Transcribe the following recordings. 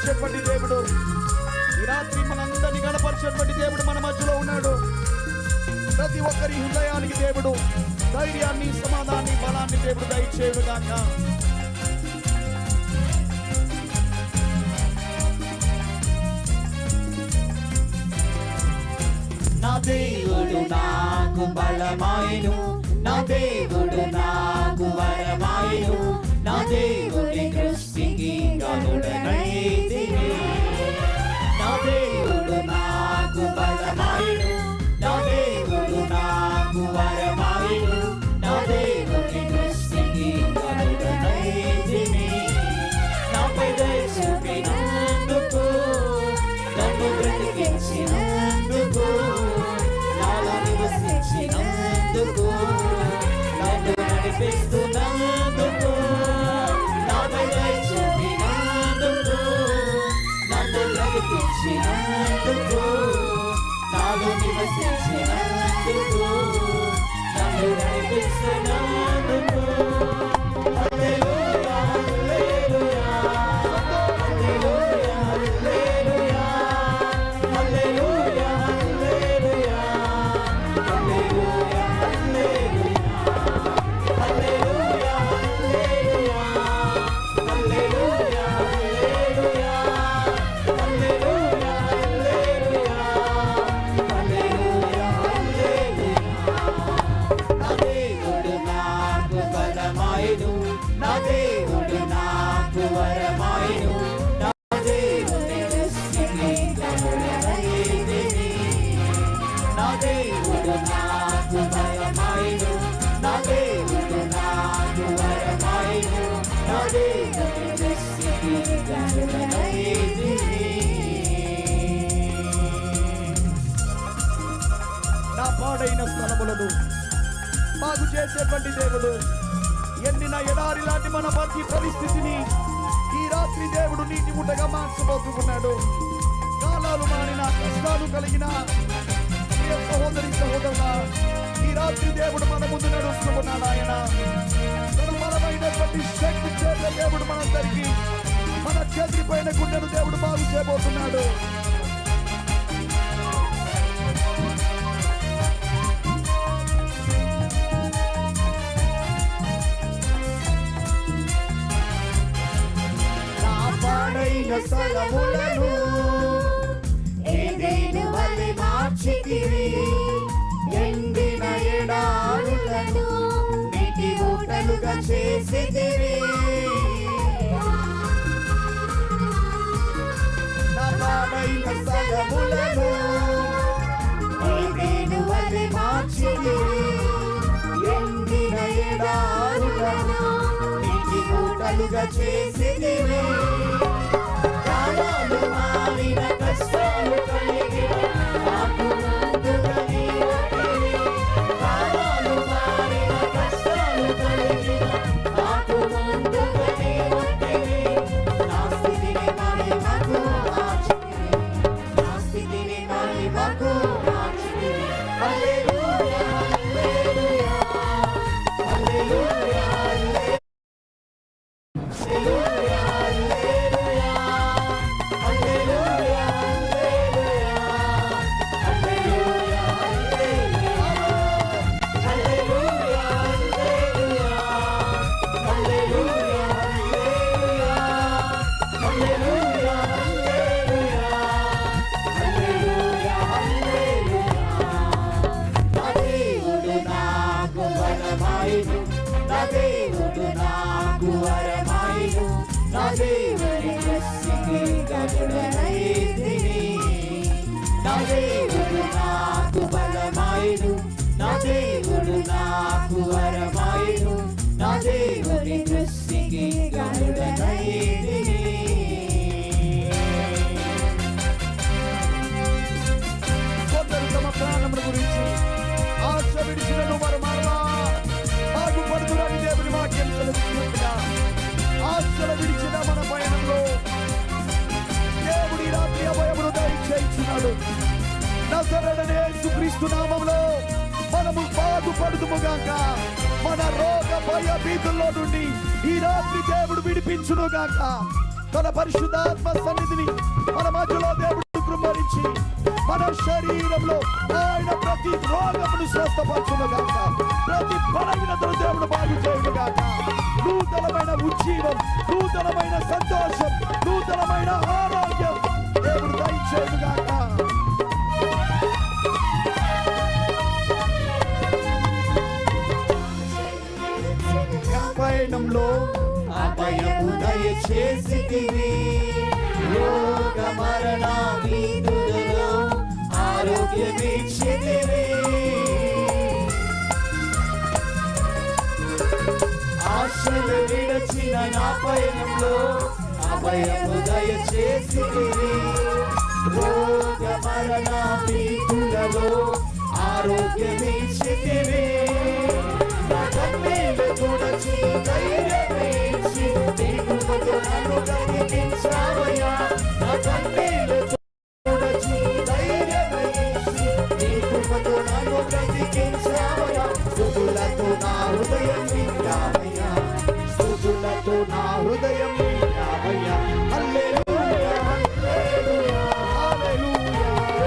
గణపరిచేటువంటి దేవుడు. ఈ రాత్రి మనందరినీ గణపరిచేటువంటి దేవుడు మన మధ్యలో ఉన్నాడు. ప్రతి ఒక్కరి హృదయానికి దేవుడు ధైర్యాన్ని, సమాధానాన్ని, బలాన్ని దేవుడు దయచేయుగాక. నా దేవుడు నాకు బలమాయను, నా దేవుడు నాకు వరమాయను, నా దేవుని దృష్టికి గనుడనైతిని. నా దేవుడు నాకు బలమాయను, నా దేవుడు నాకు వరమాయను, నా దేవుని దృష్టికి గనుడనైతిని. నాపై దయ చూపినందుకు, నన్ను బ్రతికించినందుకు, నాలో నివసించినందుకు, నన్ను నడిపిస్తున్నందుకు, నాపై దయ చూపినందుకు, నన్ను బ్రతికించినందుకు, నాలో నివసించినందుకు, నన్ను నడిపిస్తున్నందుకు. హల్లెలూయా, హల్లెలూయా, హల్లెలూయా, హల్లెలూయా, హల్లెలూయా, హల్లెలూయా, హల్లెలూయా, హల్లెలూయా, హల్లెలూయా, హల్లెలూయా, హల్లెలూయా, హల్లెలూయా, హల్లెలూయా, హల్లెలూయా. నా దేవుడు నాకు బలమాయను, నా దేవుడు నాకు వరమాయను, నా దేవుని దృష్టికి గనుడనైతిని. నా దేవుడు నాకు బలమాయను, నా దేవుడు నాకు వరమాయను, నా దేవుని దృష్టికి గనుడనైతిని. నా పాడైన స్థలములను బాగు చేసేటువంటి దేవుడు. ఎండిన ఎడారి లాంటి మన ప్రతి పరిస్థితిని ఈ రాత్రి దేవుడు నీటి ముట్టగా మార్చబోతున్నాడు. కాలాలు మారిన, కష్టాలు కలిగిన ప్రియ సహోదరి, సహోదరుల, ఈ రాత్రి దేవుడు మన ముందు నడుస్తున్నాడు. ఆయన తన బలమైనటువంటి శక్తి చేత దేవుడు మనందరికీ మన చేతి పైన గుండెను దేవుడు బాగు చేయబోతున్నాడు. పాడైన స్థలములను ఏదెను వలె మార్చితివి, ఎండిన ఎడారులను నీటి ఊటలుగా చేసితివి. నా పాడైన స్థలములను ఏదెను వలె మార్చితివి, ఎండిన ఎడారులను నీటి ఊటలుగా చేసితివి. కాలాలు మారిన, కష్టాలు కలిగిన, నాకు ముందుగా నీవొకటివి. కాలాలు మారిన, కష్టాలు కలిగిన, నాకు ముందుగా నీవొకటివి. నా స్థితిని మహిమకు మార్చితివి, నా స్థితిని మహిమకు మార్చితివి. హల్లెలూయా, హల్లెలూయా, హల్లెలూయా, హల్లెలూయా, నా దేవుడు నాకు వరమాయను, నా దేవుని దృష్టికి గనుడనైతిని. నా దేవుడు నాకు బలమాయను, నా దేవుడు నాకు వరమాయను, నా దేవుని దృష్టికి గనుడనైతిని. కొందరు తమ ప్రాణముల గురించి ఆశ విడిచినను వారు మరలా బాగుపడుతున్నని దేవుని వాక్యం సెలవిస్తున్నట్టుగా, ఆశల విడిచిన మన పయనంలో దేవుడి రాత్రి అభయమును దయచేయించున్నాడు. నజరేయుడైన యేసుక్రీస్తు నామములో మనము బాగుపడుదుముగాక. మన రోగ భయ భీతుల్లో నుండి ఈ రాత్రి దేవుడు విడిపించునుగాక. తన పరిశుద్ధాత్మ సన్నిధిని మన మధ్యలో దేవుడు కృపరించి మన శరీరంలో ఆయన ప్రతి రోగమును స్వస్థపరచునుగాక, ప్రతి బలహీనతను దేవుడు బాగు చేయునుగాక. నూతనమైన ఉజ్జీవం, నూతనమైన సంతోషం, నూతనమైన ఆరోగ్యం దేవుడు దయచేయునుగాక. పయనంలో అభయము దయచేసితివి, రోగ మరణ వీధులలో ఆరోగ్యమిచ్చితివి. ఆశలు విడచిన నా పయనంలో అభయము దయచేసితివి, రోగ మరణ వీధులలో ఆరోగ్యమిచ్చితివి. నా కన్నీళ్లు తుడచి ధైర్యమిచ్చి నీ కృపతో నన్ను బ్రతికించావయ్యా. నా కన్నీళ్లు తుడచి ధైర్యమిచ్చి నీ కృపతో నన్ను బ్రతికించావయ్యా. స్తుతులతో నా హృదయం నిండావయ్యా, స్తుతులతో నా హృదయం నిండావయ్యా. హల్లెలూయా, హల్లెలూయా, హల్లెలూయా, హల్లెలూయా,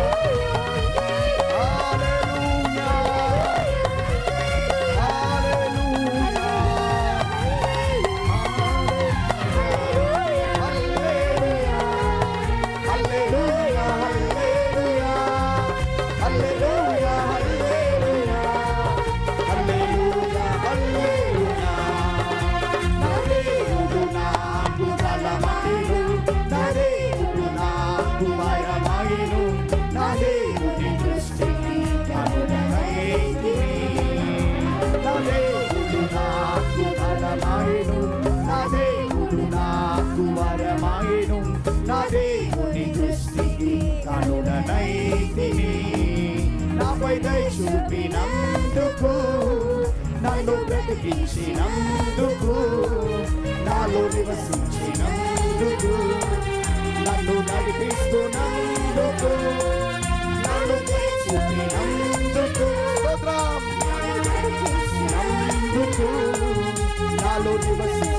నా దేవుని దృష్టికి కరుణనైతిని. నాపై దయ చూపినందుకు, నన్ను బ్రతికించినందుకు, నాలో నివసించినందుకు, నన్ను నడిపిస్తున్నందుకు, నన్ను దయ చూపినందుకు, నన్ను నడిపించినందుకు, నాలో నివసించినందుకు,